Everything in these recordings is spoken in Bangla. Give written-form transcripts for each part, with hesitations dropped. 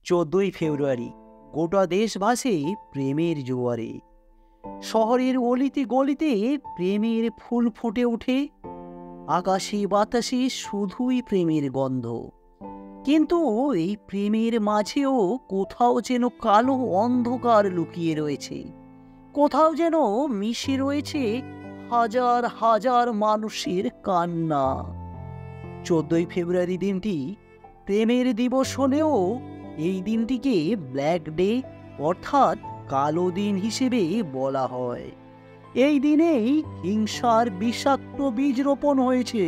14ই ফেব্রুয়ারি গোটা দেশ ভাসে প্রেমের জোয়ারে। শহরের অলিতে গলিতে প্রেমের ফুল ফুটে ওঠে, আকাশে বাতাসে শুধুই প্রেমের গন্ধ। কিন্তু এই প্রেমের মাঝেও কোথাও যেন কালো অন্ধকার লুকিয়ে রয়েছে, কোথাও যেন মিশে রয়েছে হাজার হাজার মানুষের কান্না। 14ই ফেব্রুয়ারি দিনটি প্রেমের দিবস হলেও এই দিনটিকে ব্ল্যাক ডে অর্থাৎ কালো দিন হিসেবে বলা হয়। এই দিনেই হিংসার বিষাক্ত বীজ রোপণ হয়েছে।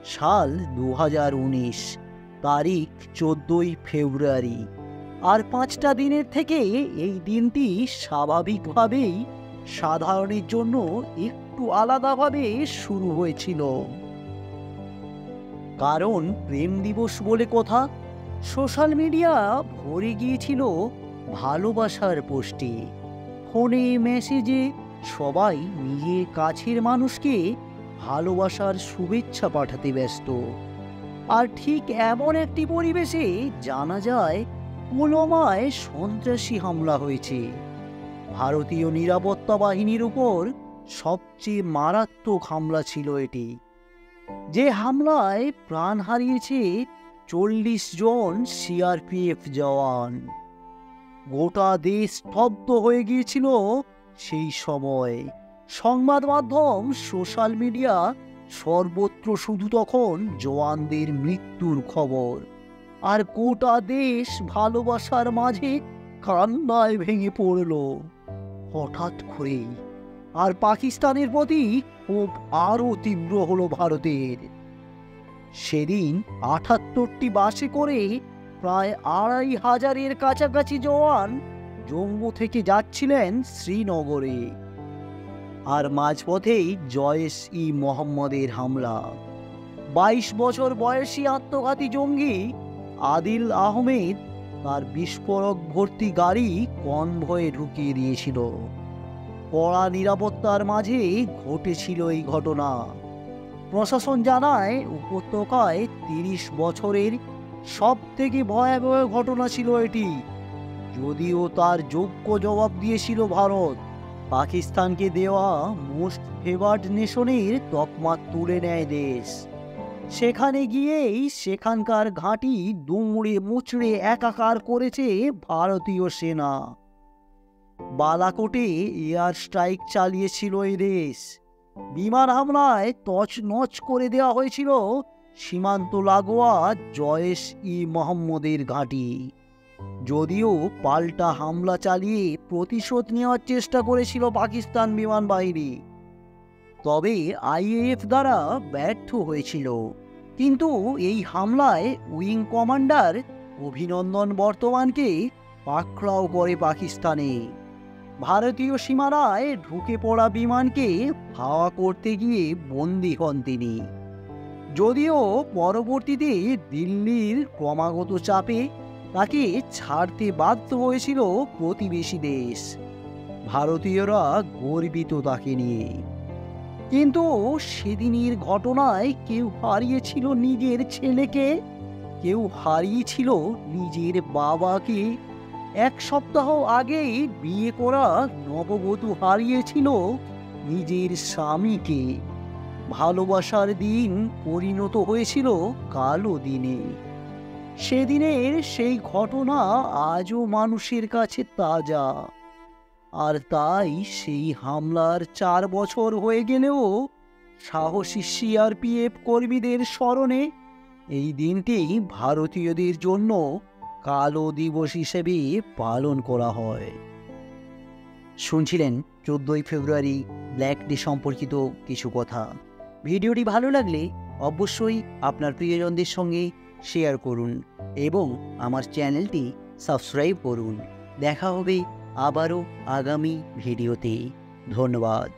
সাল 2019, তারিখ 14ই ফেব্রুয়ারি। আর 5টা দিনের থেকে এই দিনটি স্বাভাবিকভাবেই সাধারণের জন্য একটু আলাদাভাবে শুরু হয়েছিল। কারণ প্রেম দিবস বলে কথা, সোশ্যাল মিডিয়া ভরে গিয়েছিল ভালোবাসার পোস্টে, ফোনে, মেসেজে সবাই নিজের কাছের মানুষকে ভালোবাসার শুভেচ্ছা পাঠাতে ব্যস্ত। আর ঠিক এমন একটি পরিবেশে জানা যায় পুলওয়ামায় সন্ত্রাসী হামলা হয়েছে। ভারতীয় নিরাপত্তা বাহিনীর উপর সবচেয়ে মারাত্মক হামলা ছিল এটি, যে হামলায় প্রাণ হারিয়েছে 40 জন সিআরপিএফ জওয়ান। গোটা দেশ স্তব্ধ হয়ে গিয়েছিল সেই সময়। সংবাদ মাধ্যম, সোশ্যাল মিডিয়া সর্বত্র শুধু তখন জওয়ানদের মৃত্যুর খবর। আর গোটা দেশ ভালোবাসার মাঝে কান্নায় ভেঙে পড়ল হঠাৎ করেই। আর পাকিস্তানের প্রতি ক্ষোভ আরও তীব্র হলো ভারতের। সেদিন 78টি বাসে করে প্রায় 2500-এর কাছাকাছি জওয়ান জম্মু থেকে যাচ্ছিলেন শ্রীনগরে। আর মাঝপথেই জয়েশ-ই মোহাম্মদের হামলা। 22 বছর বয়সী আত্মঘাতী জঙ্গি আদিল আহমেদ তার বিস্ফোরক ভর্তি গাড়ি কনভয়ে ঢুকিয়ে দিয়েছিল। কড়া নিরাপত্তার মাঝে ঘটেছিল এই ঘটনা। প্রশাসন জানায় উপত্যকায় 30 বছরের সব থেকে ভয়াবহ ঘটনা ছিল এটি। যদিও তার যোগ্য জবাব দিয়েছিল ভারত, পাকিস্তানকে দেওয়া মোস্ট ফেভার্ড নেশনের তকমা তুলে নেয় দেশ। সেখানে গিয়েই সেখানকার ঘাঁটি দুমড়ে মুচড়ে একাকার করেছে ভারতীয় সেনা। বালাকোটে এয়ার স্ট্রাইক চালিয়েছিল এই দেশ। বিমান হামলায় তছনছ করে দেওয়া হয়েছিল সীমান্ত লাগোয়া জয়েশ-ই মোহাম্মদের ঘাঁটি। যদিও পাল্টা হামলা চালিয়ে প্রতিশোধ নেওয়ার চেষ্টা করেছিল পাকিস্তান বিমান বাহিনী, তবে আইএএফ দ্বারা ব্যর্থ হয়েছিল। কিন্তু এই হামলায় উইং কমান্ডার অভিনন্দন বর্তমানকে পাকড়াও করে পাকিস্তানে। ভারতীয় সীমানায় ঢুকে পড়া বিমানকে হাওয়া করতে গিয়ে বন্দী হন তিনি। যদিও পরবর্তীতে দিল্লির ক্রমাগত চাপে তাকে ছাড়তে বাধ্য হয়েছিল প্রতিবেশী দেশ। ভারতীয়রা গর্বিত তাকে নিয়ে। কিন্তু সেদিনের ঘটনায় কেউ হারিয়েছিল নিজের ছেলেকে, কেউ হারিয়েছিল নিজের বাবাকে। 1 সপ্তাহ আগেই বিয়ে করা নববধূ হারিয়েছিল নিজের স্বামীকে। ভালোবাসার দিন পরিণত হয়েছিল কালো দিনে। সেদিনের সেই ঘটনা আজও মানুষের কাছে তাজা। আর তাই সেই হামলার 4 বছর হয়ে গেলেও সাহসী সিআরপিএফ কর্মীদের স্মরণে এই দিনটি ভারতীয়দের জন্য কালো দিবস হিসেবে পালন করা হয়। শুনছিলেন 14ই ফেব্রুয়ারি ব্ল্যাক ডে সম্পর্কিত কিছু কথা। ভিডিওটি ভালো লাগলে অবশ্যই আপনার প্রিয়জনদের সঙ্গে শেয়ার করুন এবং আমার চ্যানেলটি সাবস্ক্রাইব করুন। দেখা হবে আবারও আগামী ভিডিওতে। ধন্যবাদ।